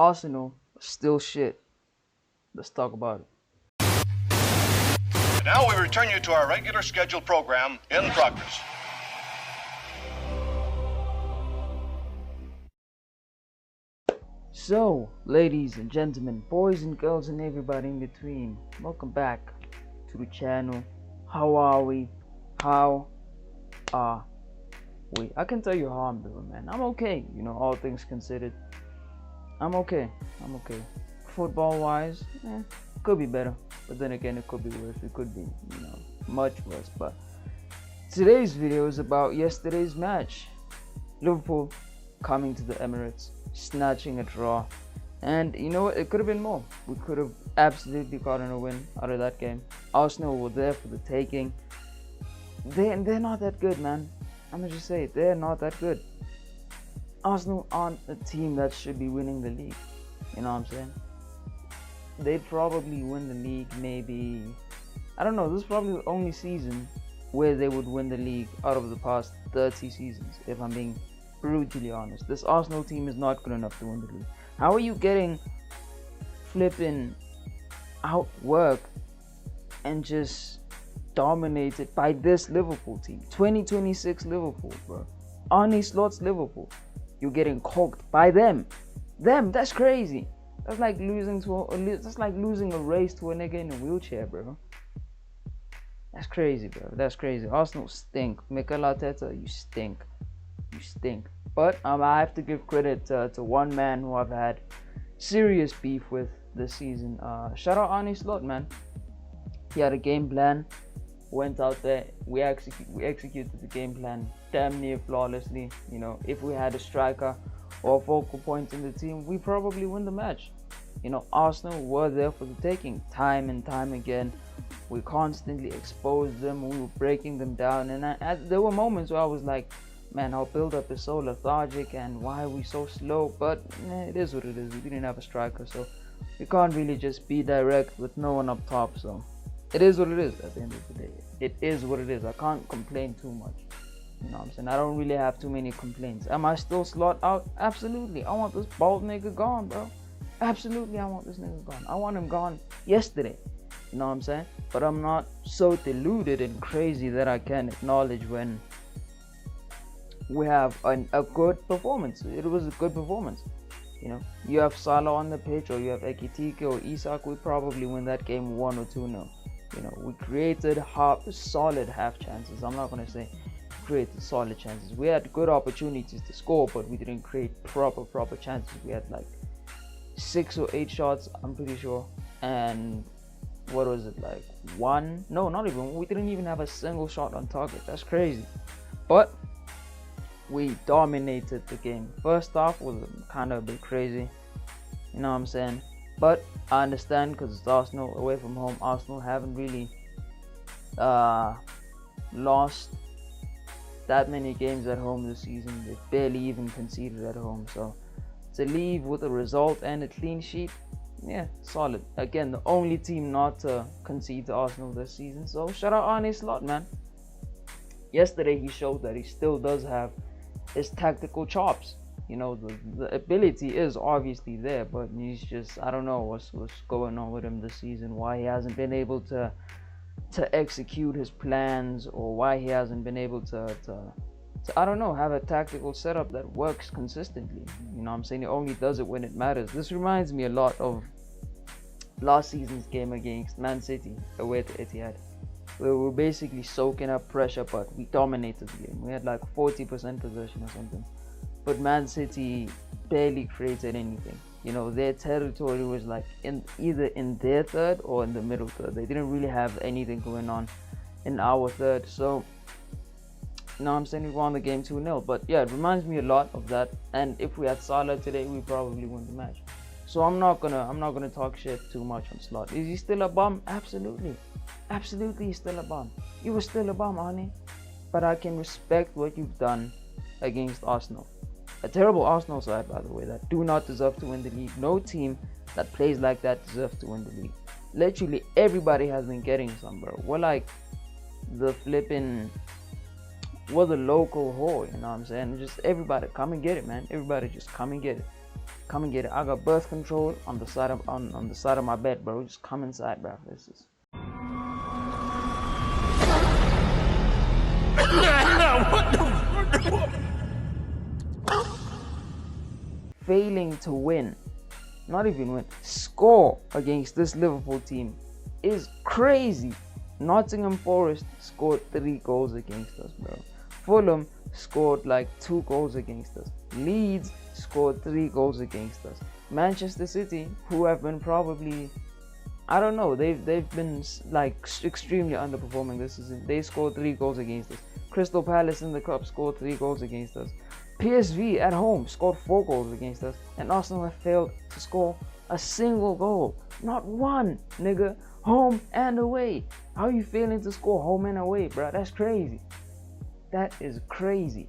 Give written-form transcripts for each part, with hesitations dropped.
Arsenal still shit. Let's talk about it. And now we return you to our regular scheduled program in progress. So, ladies and gentlemen, boys and girls and everybody in between, welcome back to the channel. How are we? How are we? I can tell you how I'm doing, man. I'm okay, all things considered. I'm okay. Football wise, could be better, but then again, it could be worse. It could be, much worse. But today's video is about yesterday's match. Liverpool coming to the Emirates, snatching a draw, and you know what? It could have been more. We could have absolutely gotten a win out of that game. Arsenal were there for the taking. They're not that good, man. I'm gonna just say it. They're not that good. Arsenal aren't a team that should be winning the league. You know what I'm saying? They'd probably win the league maybe, I don't know, this is probably the only season where they would win the league out of the past 30 seasons, if I'm being brutally honest. This Arsenal team is not good enough to win the league. How are you getting flipping outworked and just dominated by this Liverpool team? 2026 Liverpool, bro. Arne Slot's Liverpool. You're getting cooked by them. That's crazy. That's like losing a race to a nigga in a wheelchair, bro. That's crazy, bro. That's crazy. Arsenal stink. Mikel Arteta, you stink. But I have to give credit to one man who I've had serious beef with this season. Shout out Arne Slot, man. He had a game plan. Went out there. We executed the game plan damn near flawlessly. If we had a striker or focal point in the team, we probably win the match. Arsenal were there for the taking time and time again. We constantly exposed them. We were breaking them down, and there were moments where I was like, man, our build-up is so lethargic, and why are we so slow? But it is what it is. We didn't have a striker, so we can't really just be direct with no one up top. So it is what it is at the end of the day. It is what it is. I can't complain too much. You know what I'm saying? I don't really have too many complaints. Am I still slot out? Absolutely. I want this bald nigga gone, bro. Absolutely, I want this nigga gone. I want him gone yesterday. You know what I'm saying? But I'm not so deluded and crazy that I can acknowledge when we have a good performance. It was a good performance. You have Salah on the pitch, or you have Ekitike or Isak, we probably win that game 1 or 2-0. We created solid half chances. I'm not going to say created solid chances. We had good opportunities to score, but we didn't create proper chances. We had like 6 or 8 shots, I'm pretty sure, and what was it, like one? No, not even. We didn't even have a single shot on target. That's crazy. But we dominated the game. First half was kind of a bit crazy, you know what I'm saying? But I understand, because it's Arsenal away from home. Arsenal haven't really lost that many games at home this season. They barely even conceded at home. So to leave with a result and a clean sheet, yeah, solid. Again, the only team not to concede to Arsenal this season. So shout out Arne Slot, man. Yesterday he showed that he still does have his tactical chops. The ability is obviously there, but he's just, I don't know what's going on with him this season, why he hasn't been able to execute his plans, or why he hasn't been able to I don't know, have a tactical setup that works consistently. You know what I'm saying? He only does it when it matters. This reminds me a lot of last season's game against Man City away at Etihad, where we were basically soaking up pressure, but we dominated the game. We had like 40% possession or something, but Man City barely created anything. Their territory was like either in their third or in the middle third. They didn't really have anything going on in our third. So I'm saying we won the game 2-0. But yeah, it reminds me a lot of that. And if we had Salah today, we probably win the match. So I'm not gonna talk shit too much on Slot. Is he still a bum? Absolutely, he's still a bum. You were still a bum, Arne. But I can respect what you've done against Arsenal. A terrible Arsenal side, by the way, that do not deserve to win the league. No team that plays like that deserves to win the league. Literally everybody has been getting some, bro. We're like the local whore, you know what I'm saying? Just everybody come and get it, man. Everybody just come and get it. Come and get it. I got birth control on the side of on the side of my bed, bro. Just come inside, bro. This is failing to win, not even win, score against this Liverpool team is crazy. Nottingham Forest scored 3 goals against us, bro. Fulham scored like 2 goals against us. Leeds scored 3 goals against us. Manchester City, who have been probably, I don't know, they've been like extremely underperforming this season. They scored 3 goals against us. Crystal Palace in the cup scored 3 goals against us. PSV at home scored 4 goals against us, and Arsenal have failed to score a single goal. Not one, nigga. Home and away. How you failing to score home and away, bro? That's crazy. That is crazy.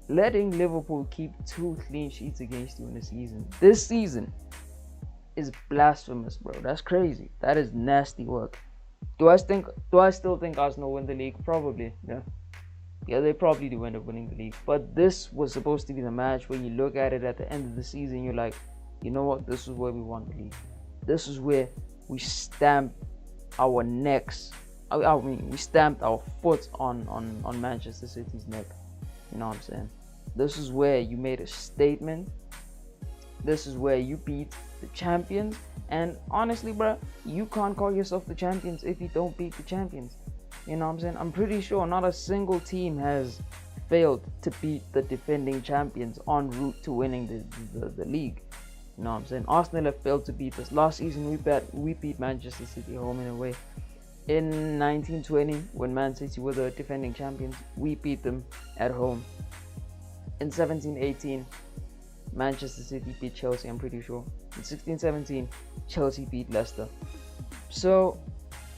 Letting Liverpool keep 2 clean sheets against you in the season, this season, is blasphemous, bro. That's crazy. That is nasty work. Do I still think Arsenal win the league? Probably, yeah. Yeah, they probably do end up winning the league. But this was supposed to be the match where you look at it at the end of the season, you're like, you know what? This is where we won the league. This is where we stamped our necks. I mean, we stamped our foot on Manchester City's neck. You know what I'm saying? This is where you made a statement. This is where you beat the champions. And honestly, bro, you can't call yourself the champions if you don't beat the champions. You know what I'm saying? I'm pretty sure not a single team has failed to beat the defending champions en route to winning the league. You know what I'm saying? Arsenal have failed to beat us. Last season we beat Manchester City home and away. In 1920, when Man City were the defending champions, we beat them at home. In 17-18, Manchester City beat Chelsea, I'm pretty sure. In 16-17, Chelsea beat Leicester. So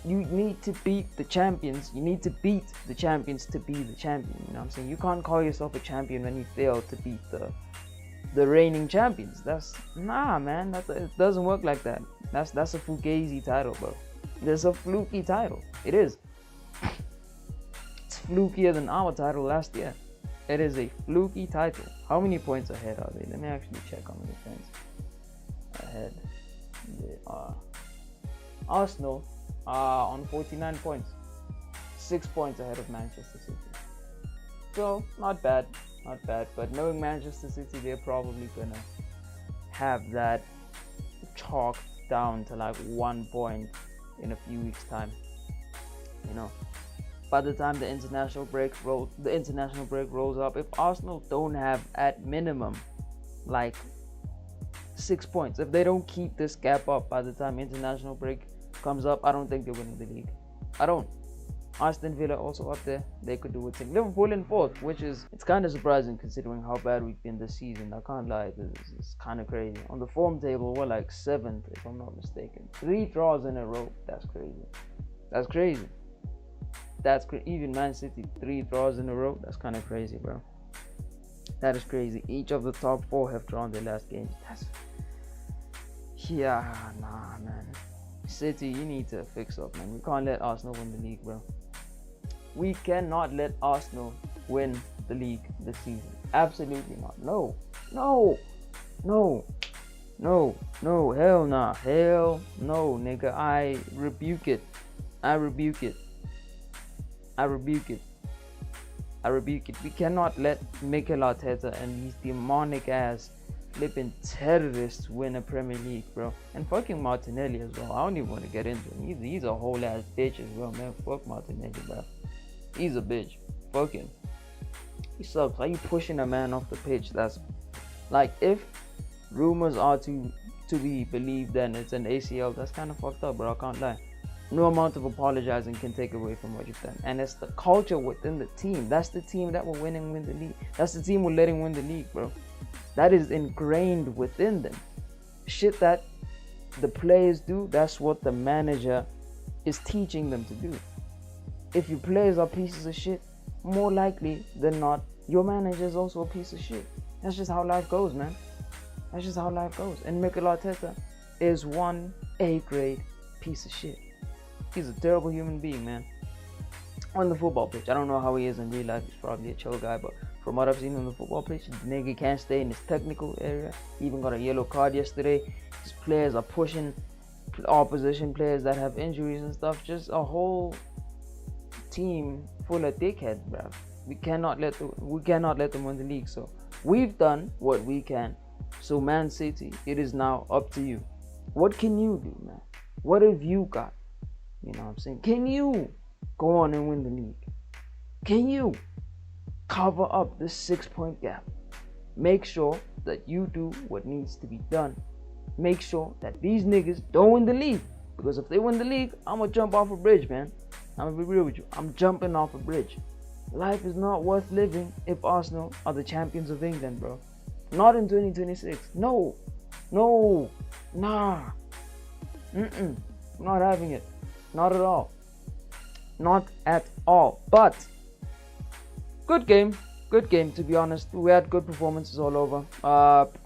you need to beat the champions. You need to beat the champions to be the champion. You know what I'm saying? You can't call yourself a champion when you fail to beat the reigning champions. Nah, man. It doesn't work like that. That's a fugazi title, bro. It's a fluky title. It is. It's flukier than our title last year. It is a fluky title. How many points ahead are they? Let me actually check how many points ahead they are. Arsenal are on 49 points. 6 points ahead of Manchester City. So, not bad. Not bad. But knowing Manchester City, they're probably going to have that chalked down to like 1 point in a few weeks' time. You know, by the time the international break rolls up, if Arsenal don't have at minimum like 6 points, if they don't keep this gap up by the time international break comes up, I don't think they're winning the league. I don't. Aston Villa also up there, they could do it. Liverpool in 4th, which is, it's kind of surprising considering how bad we've been this season. I can't lie, it's kind of crazy. On the form table, we're like 7th if I'm not mistaken. 3 draws in a row. That's crazy. That's crazy. Even Man City, 3 draws in a row. That's kind of crazy, bro. That is crazy. Each of the top 4 have drawn their last games. Nah, man. City, you need to fix up, man. We can't let Arsenal win the league, bro. We cannot let Arsenal win the league this season. Absolutely not. No. Hell nah. Hell no, nigga. I rebuke it. We cannot let Mikel Arteta and these demonic ass flipping terrorists win a Premier League, bro. And fucking Martinelli as well. I don't even want to get into him. He's a whole ass bitch as well, man. Fuck Martinelli, bro. He's a bitch. Fuck him. He sucks. How you pushing a man off the pitch? That's like, if rumors are to be believed, then it's an ACL. That's kind of fucked up, bro. I can't lie. No amount of apologizing can take away from what you've done. And it's the culture within the team. That's the team that will win the league. That's the team we're letting win the league, bro. That is ingrained within them. Shit that the players do, that's what the manager is teaching them to do. If your players are pieces of shit, more likely than not, your manager is also a piece of shit. That's just how life goes, man. That's just how life goes. And Mikel Arteta is one A-grade piece of shit. He's a terrible human being, man. On the football pitch, I don't know how he is in real life. He's probably a chill guy, but from what I've seen on the football pitch. The nigga can't stay in his technical area. He even got a yellow card yesterday. His players are pushing opposition players that have injuries and stuff. Just a whole team full of dickheads, bruv. We cannot let them win the league. So we've done what we can. So Man City, it is now up to you. What can you do, man? What have you got? You know what I'm saying? Can you go on and win the league? Can you cover up this 6-point gap? Make sure that you do what needs to be done. Make sure that these niggas don't win the league. Because if they win the league, I'm gonna jump off a bridge, man. I'm gonna be real with you. I'm jumping off a bridge. Life is not worth living if Arsenal are the champions of England, bro. Not in 2026. No. Nah. I'm not having it. Not at all. Not at all. But good game, to be honest. We had good performances all over.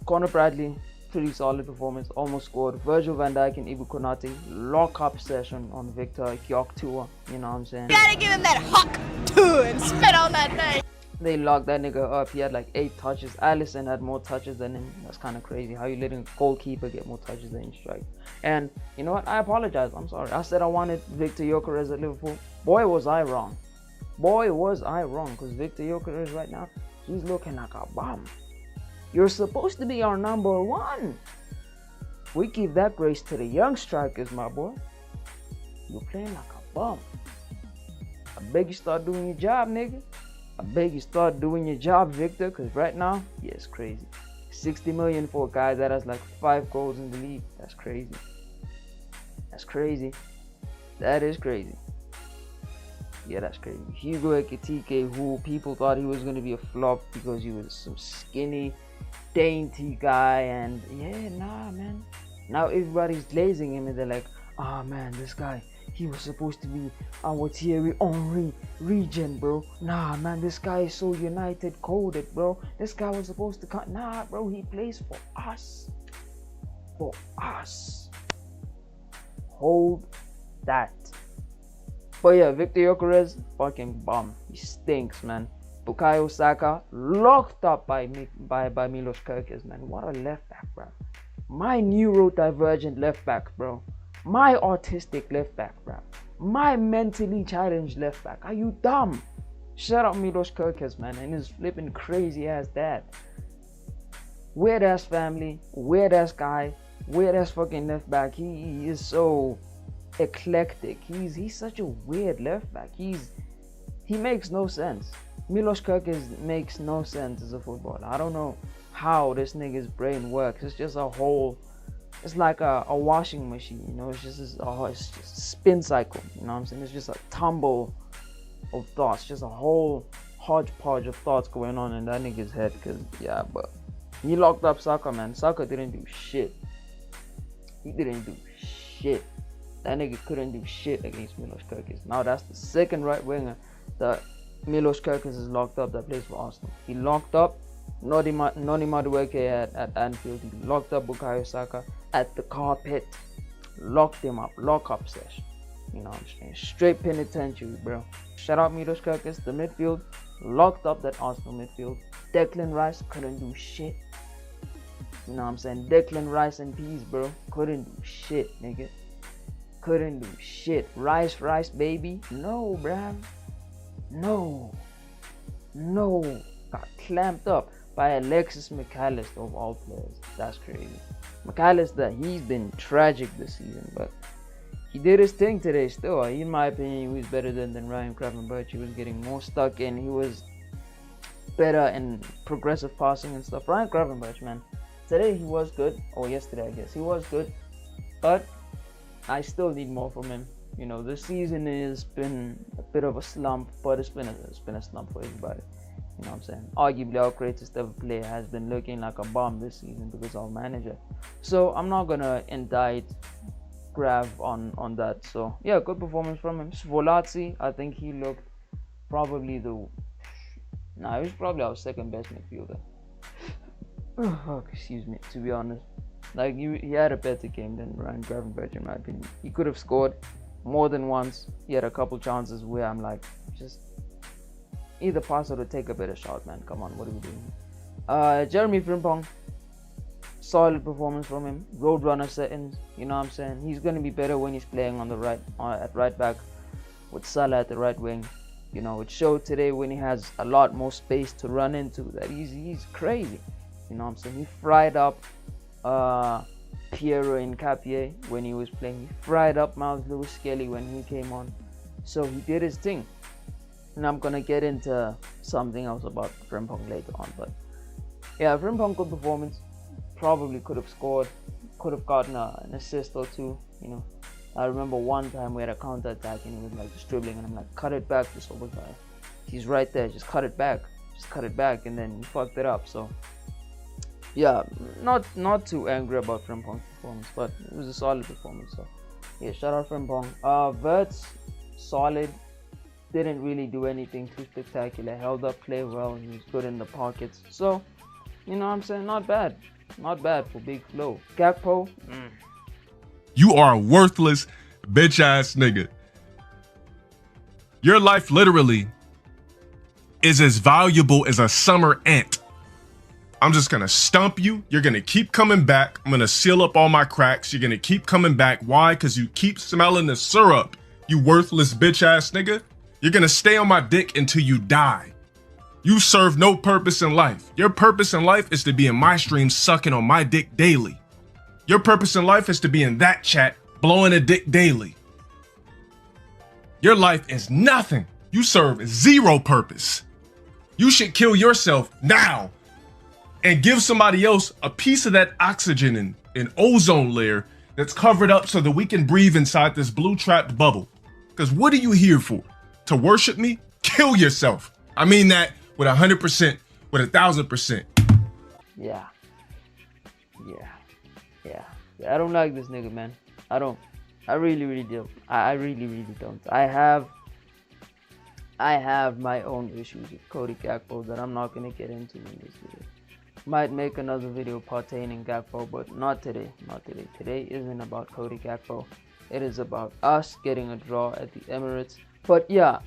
Conor Bradley, pretty solid performance, almost scored. Virgil van Dijk and Ibu Konate, lock-up session on Victor Gyökeres, you know what I'm saying? You gotta give him that hawk too and spit on that thing. They locked that nigga up. He had like 8 touches. Alisson had more touches than him. That's kind of crazy. How you letting a goalkeeper get more touches than you strike? And you know what? I apologize. I'm sorry. I said I wanted Victor Gyökeres at Liverpool. Boy, was I wrong. Because Victor Gyökeres right now, he's looking like a bum. You're supposed to be our number 1. We give that grace to the young strikers, my boy. You're playing like a bum. I beg you start doing your job, nigga. I beg you start doing your job, Victor, because right now, yeah, it's crazy. 60 million for a guy that has like 5 goals in the league. That's crazy. That is crazy. Yeah, that's crazy. Hugo Ekitike, who people thought he was going to be a flop because he was some skinny, dainty guy, and yeah, nah, man. Now everybody's glazing him and they're like, oh man, this guy, he was supposed to be our Thierry Henry region, bro. Nah, man, this guy is so United coded, bro. This guy was supposed to come. Nah, bro, he plays for us. Hold that. But yeah, Victor Gyökeres, fucking bum. He stinks, man. Bukayo Saka locked up by Milos Kerkez, man. What a left back, bro. My neurodivergent left back, bro. My autistic left back, bro. My mentally challenged left back. Are you dumb? Shut up, Milos Kerkez, man, and his flipping crazy ass dad. Weird ass family, weird ass guy, weird ass fucking left back. He is so eclectic. He's such a weird left back. He makes no sense. Milos Kerkez makes no sense as a footballer. I don't know how this nigga's brain works. It's just it's like a washing machine, you know. It's just a spin cycle, you know what I'm saying? It's just a tumble of thoughts, just a whole hodgepodge of thoughts going on in that nigga's head. Cause yeah, but he locked up Saka, man. Saka didn't do shit. He didn't do shit. That nigga couldn't do shit against Milos Kerkez. Now that's the second right winger that Milos Kerkez is locked up that plays for Arsenal. He locked up Noni Madueke at Anfield. He locked up Bukayo Saka at the carpet. Locked him up. Lock-up session. You know what I'm saying? Straight penitentiary, bro. Shout out Milos Kerkez. The midfield locked up that Arsenal midfield. Declan Rice couldn't do shit. You know what I'm saying? Declan Rice and peas, bro. Couldn't do shit, nigga. Couldn't do shit. Rice, baby. No, bruh. No. Got clamped up by Alexis McAllister of all players. That's crazy. McAllister, he's been tragic this season, but he did his thing today still. In my opinion, he was better than Ryan Gravenberch. He was getting more stuck in. He was better in progressive passing and stuff. Ryan Gravenberch, man. Today he was good. Or yesterday, I guess. He was good. But I still need more from him. You know, this season has been a bit of a slump, but it's been a slump for everybody. You know what I'm saying? Arguably our greatest ever player has been looking like a bomb this season because of our manager. So I'm not gonna indict Grav on that. So yeah, good performance from him. Svolazzi, I think he looked probably he was probably our second best midfielder. Oh, excuse me, to be honest. Like he had a better game than Ryan Gravenberch in my opinion. He could have scored more than once. He had a couple chances where I'm like, just either pass or to take a better shot, man. Come on, what are we doing? Jeremy Frimpong, solid performance from him. Roadrunner settings, you know what I'm saying? He's gonna be better when he's playing on the right, at right back, with Salah at the right wing. You know, it showed today when he has a lot more space to run into that he's crazy. You know what I'm saying? He fried up Piero Incapié when he was playing. He fried up Miles Lewis Skelly when he came on. So he did his thing. And I'm gonna get into something else about Frimpong later on. But yeah, Frimpong, good performance. Probably could have scored, could have gotten an assist or two. You know, I remember one time we had a counter attack and he was like just dribbling, and I'm like, cut it back, just over guy. He's right there, just cut it back, and then he fucked it up. So yeah, not too angry about Frimpong's performance, but it was a solid performance. So yeah, shout out Frimpong. Verts, solid. Didn't really do anything too spectacular. Held up play well. He was good in the pockets. So, you know what I'm saying? Not bad. Not bad for Big Flo. Gakpo. You are a worthless bitch ass nigga. Your life literally is as valuable as a summer ant. I'm just gonna stump you. You're gonna keep coming back. I'm gonna seal up all my cracks. You're gonna keep coming back. Why? Because you keep smelling the syrup, you worthless bitch ass nigga. You're gonna stay on my dick until you die. You serve no purpose in life. Your purpose in life is to be in my stream sucking on my dick daily. Your purpose in life is to be in that chat blowing a dick daily. Your life is nothing. You serve zero purpose. You should kill yourself now and give somebody else a piece of that oxygen and ozone layer that's covered up so that we can breathe inside this blue trapped bubble. Because what are you here for? To worship me? Kill yourself. I mean that with 100%, with 1,000%. Yeah. I don't like this nigga, man. I don't. I really do. I really don't. I have my own issues with Cody Gakpo that I'm not gonna get into in this video. Might make another video pertaining Gakpo, but not today. Today isn't about Cody Gakpo. It is about us getting a draw at the Emirates. But yeah,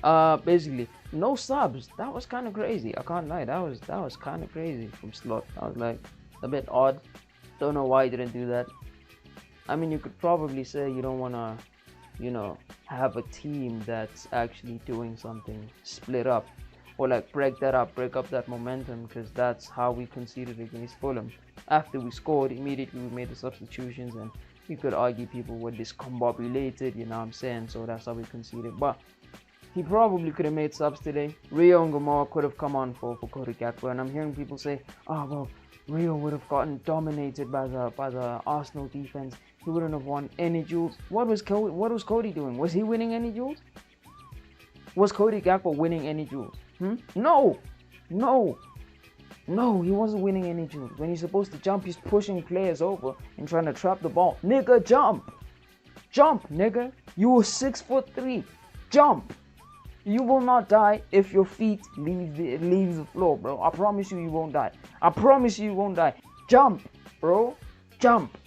basically no subs. That was kind of crazy. I can't lie. That was kind of crazy from Slot. I was like a bit odd. Don't know why he didn't do that. I mean, you could probably say you don't want to, you know, have a team that's actually doing something, split up, or like break up that momentum, because that's how we conceded against Fulham. After we scored, immediately we made the substitutions, and you could argue people were discombobulated, you know what I'm saying? So that's how we conceded. But he probably could have made subs today. Rio and Gomorrah could have come on for Cody Gakpo, and I'm hearing people say, oh well, Rio would have gotten dominated by the Arsenal defense. He wouldn't have won any duels. What was Cody doing? Was he winning any duels? Was Cody Gakpo winning any duels? No, he wasn't winning any duels. When he's supposed to jump, he's pushing players over and trying to trap the ball. Nigga, jump, nigga. You were 6'3". Jump. You will not die if your feet leave the floor, bro. I promise you won't die. Jump, bro. Jump.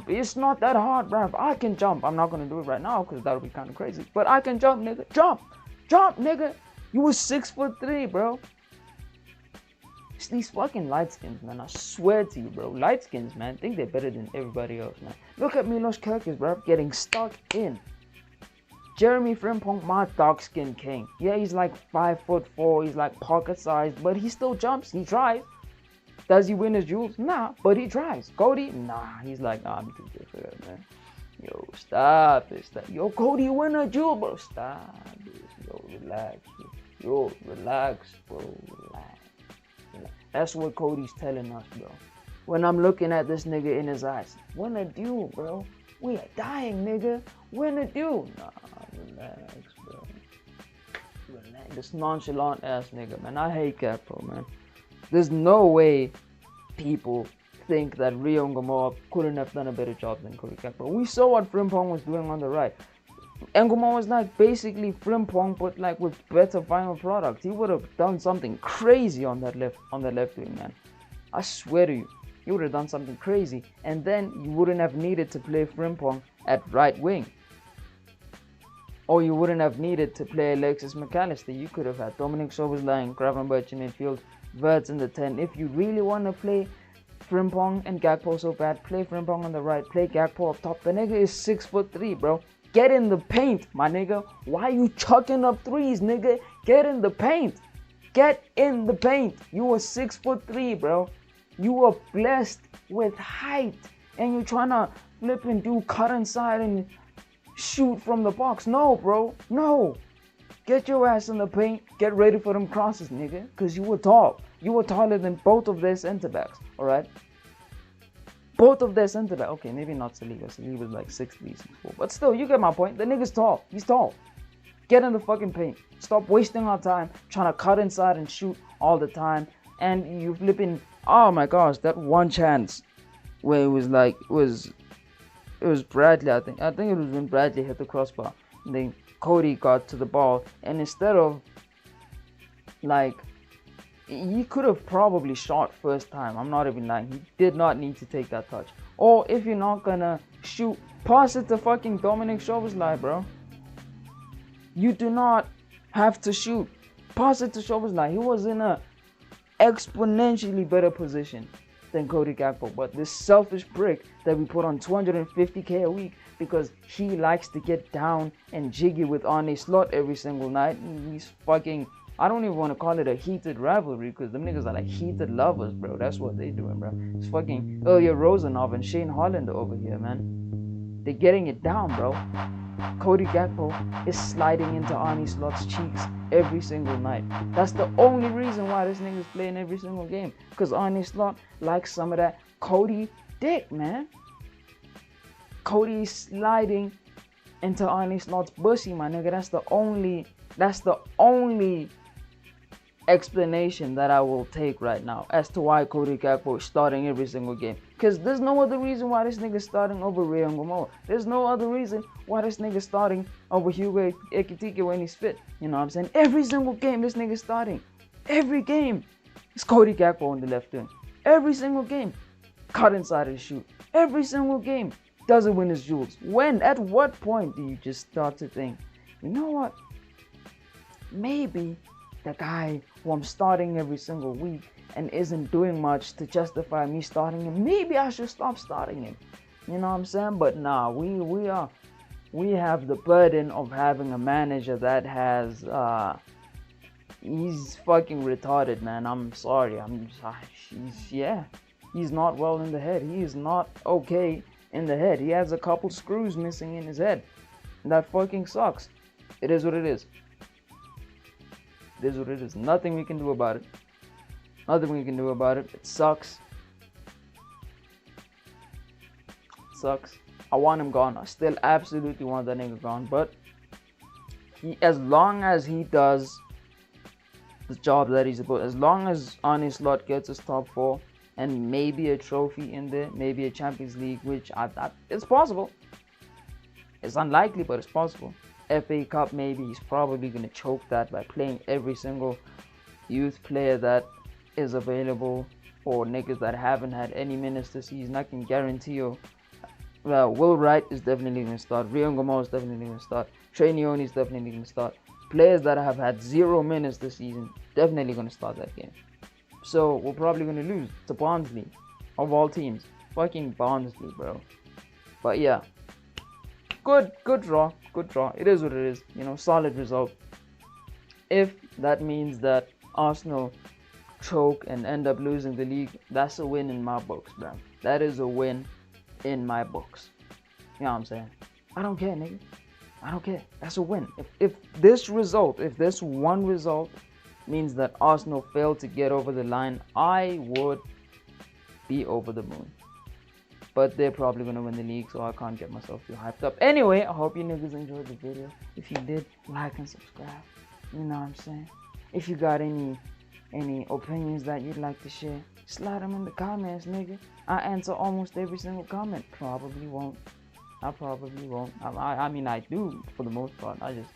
It's not that hard, bro. I can jump. I'm not gonna do it right now because that would be kind of crazy. But I can jump, nigga. Jump, nigga. You were 6'3", bro. It's these fucking light skins, man. I swear to you, bro. Light skins, man, think they're better than everybody else, man. Look at Milos Kerkez, bro, getting stuck in. Jeremy Frimpong, my dark skin king. Yeah, he's like 5'4". He's like pocket sized, but he still jumps. He tries. Does he win his duels? Nah, but he tries. Cody? Nah, he's like, nah, I'm too good for that, man. Yo, stop it. Yo, Cody, win a duel, bro. Stop this. Yo, relax. Yo, relax, bro. Relax. That's what Cody's telling us, bro. When I'm looking at this nigga in his eyes, win a duel, bro. We are dying, nigga. Win a duel. Nah, relax, bro. Relax. This nonchalant ass nigga, man. I hate Gakpo, man. There's no way people think that Rio and Gomorrah couldn't have done a better job than Cody Gakpo. We saw what Frimpong was doing on the right. And Gomorrah was like basically Frimpong, but like with better final product. He would have done something crazy on that left wing, man. I swear to you, he would have done something crazy, and then you wouldn't have needed to play Frimpong at right wing. or you wouldn't have needed to play Alexis McAllister. You could have had Dominic Szoboszlai and Gravenberch in midfield, Wirtz in the 10. If you really want to play Frimpong and Gakpo so bad, play Frimpong on the right, play Gakpo up top. The nigga is 6'3", bro. Get in the paint, my nigga. Why you chucking up threes, nigga? Get in the paint. Get in the paint. You are 6'3", bro. You are blessed with height, and you're trying to flip and do cut inside and shoot from the box. No, bro. No. Get your ass in the paint. Get ready for them crosses, nigga. Because you were tall. You were taller than both of their center backs. Alright? Both of their center backs. Okay, maybe not Saliba. Saliba's like 6'3", 6'4". But still, you get my point. The nigga's tall. He's tall. Get in the fucking paint. Stop wasting our time trying to cut inside and shoot all the time. And you flipping. Oh my gosh, that one chance where it was like it was Bradley. I think it was when Bradley hit the crossbar. And then Cody got to the ball, and instead of like, he could have probably shot first time. I'm not even lying. He did not need to take that touch. Or if you're not gonna shoot, pass it to fucking Dominic Szoboszlai, bro. You do not have to shoot. Pass it to Szoboszlai. He was in a exponentially better position than Cody Gakpo, but this selfish prick that we put on 250k a week because he likes to get down and jiggy with Arne Slot every single night. And he's fucking, I don't even want to call it a heated rivalry because them niggas are like heated lovers, bro. That's what they doing, bro. It's fucking Ilya Rozanov and Shane Holland over here, man. They're getting it down, bro. Cody Gakpo is sliding into Arne Slot's cheeks every single night. That's the only reason why this nigga's playing every single game. Because Arne Slot likes some of that Cody dick, man. Cody is sliding into Arne Slot's pussy, my nigga. That's the only explanation that I will take right now as to why Cody Gakpo is starting every single game. Because there's no other reason why this nigga's starting over Rayon Gomorrah. There's no other reason why this nigga's starting over Hugo Ekitike when he's fit. You know what I'm saying? Every single game this nigga's starting. Every game. It's Cody Gakpo on the left wing. Every single game. Cut inside and shoot. Every single game. Doesn't win his jewels. When? At what point do you just start to think, you know what? Maybe the guy who I'm starting every single week and isn't doing much to justify me starting him, maybe I should stop starting him. You know what I'm saying? But nah, we have the burden of having a manager that has he's fucking retarded, man. I'm sorry. He's not well in the head. He is not okay in the head. He has a couple screws missing in his head. And that fucking sucks. It is what it is. It is what it is. Nothing we can do about it. Nothing we can do about it. It sucks. It sucks. I want him gone. I still absolutely want that nigga gone. But as long as he does the job that he's supposed, as long as Arne Slot gets his top 4 and maybe a trophy in there, maybe a Champions League, which it's possible. It's unlikely, but it's possible. FA Cup, maybe he's probably going to choke that by playing every single youth player that is available, or niggas that haven't had any minutes this season. I can guarantee you, Will Wright is definitely going to start. Rayon Gomorrah is definitely going to start. Trainioni is definitely going to start. Players that have had 0 minutes this season, definitely going to start that game. So we're probably going to lose to Barnsley, of all teams. Fucking Barnsley, bro. But yeah. Good draw. Good draw. It is what it is. You know, solid result. If that means that Arsenal choke and end up losing the league, that's a win in my books, bro. That is a win in my books. You know what I'm saying? I don't care, nigga. I don't care. That's a win. If this one result means that Arsenal failed to get over the line, I would be over the moon. But they're probably going to win the league, so I can't get myself too hyped up. Anyway, I hope you niggas enjoyed the video. If you did, like and subscribe. You know what I'm saying? If you got any opinions that you'd like to share, slide them in the comments, nigga. I answer almost every single comment. Probably won't. I probably won't. I mean, I do for the most part. I just,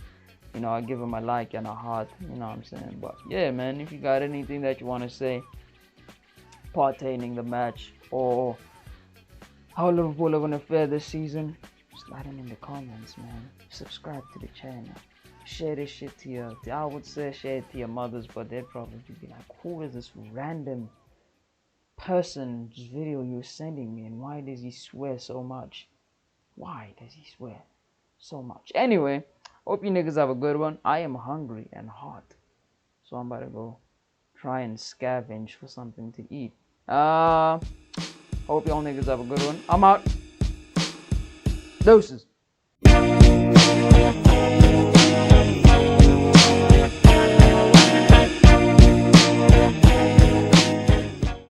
you know, I give them a like and a heart. You know what I'm saying? But yeah, man, if you got anything that you want to say pertaining the match or how Liverpool are going to fare this season, slide them in the comments, man. Subscribe to the channel. Share this shit to your, I would say share it to your mothers, but they'd probably be like, who is this random person's video you're sending me, and why does he swear so much? Why does he swear so much? Anyway, hope you niggas have a good one. I am hungry and hot, so I'm about to go try and scavenge for something to eat. Hope y'all niggas have a good one. I'm out. Deuces.